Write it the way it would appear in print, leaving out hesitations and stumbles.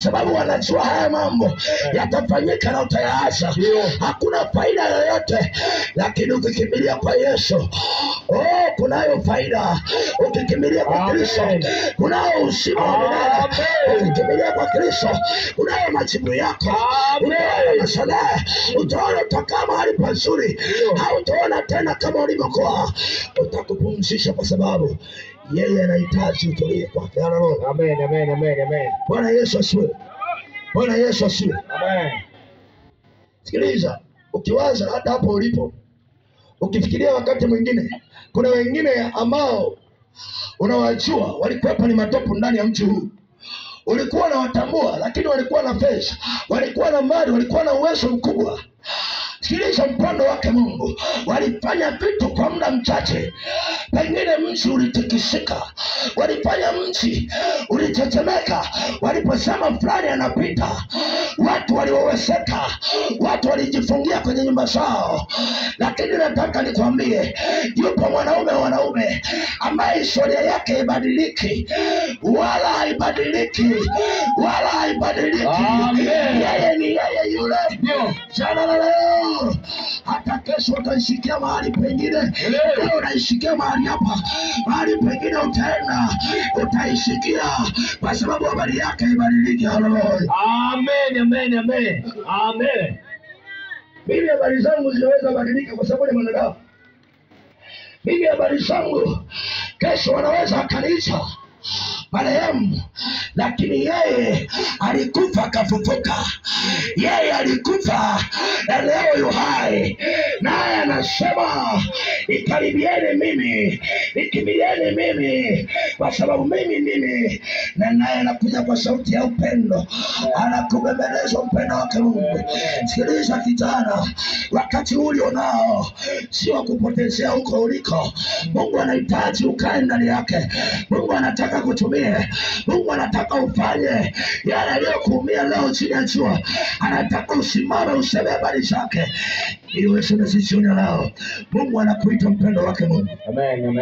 sababu wanajua haya mambo yatafanyika na utayaacha. Hakuna faida yoyote, lakini ukikimbilia kwa Yesu, kunayo faida. Ukikimbilia kwa Kristo, kunao uzima wa milele. Ukikimbilia kwa Kristo, kunayo majibu yako. Utaona mashallah, utaona utakaa mahali pazuri, hautaona tena kama ulivyokuwa. Utakupumzisha kwa sababu yeye anahitaji utulie kwake. Amen, amen, amen, amen. Bwana Yesu asifiwe. Bwana Yesu asifiwe. Amen. Sikiliza, ukiwaza hata hapo ulipo, ukifikiria wakati mwingine, kuna wengine ambao unawajua walikuwepo ni matopu ndani ya mji huu. Ulikuwa unawatambua, lakini walikuwa na pesa, walikuwa na mali, walikuwa na uwezo mkubwa. Sikiliza mpendo wake Mungu, walifanya vitu kwa muda mchache, pengine mji ulitikisika, walifanya mji ulitetemeka. Waliposema fulani anapita, watu walioweseka, watu walijifungia kwenye nyumba zao. Lakini nataka nikwambie, yupo wanaume ambaye historia yake haibadiliki, wala haibadiliki, wala haibadiliki. Yeye ni yeye yule jana na leo. Hata kesho utaishikia mahali pengine, leo unaishikia mahali hapa, mahali pengine utaenda utaishikia, kwa sababu habari yake haibadiliki. Haleluya. Amen, amen, amen. Amen. Mimi habari zangu zinaweza badilika kwa sababu ni mwanadamu. Mimi habari zangu kesho wanaweza akaniita marehemu, lakini yeye alikufa akafufuka. Yeye alikufa na leo yu hai, naye anasema ikaribieni mimi, ikimbilieni mimi, kwa sababu mimi ndimi. Na naye anakuja kwa sauti ya upendo, anakubembeleza upendo wake Mungu. Sikiliza kijana, wakati ulio nao si wa kupotezea huko uliko. Mungu anahitaji ukae ndani yake. Mungu anataka kutumia. Mungu anataka ufanye yale aliyokuumia leo chini ya jua. Anataka usimame useme habari zake ili uweze kuziona leo. Mungu anakuita mpendo wake Mungu. Amen, amen.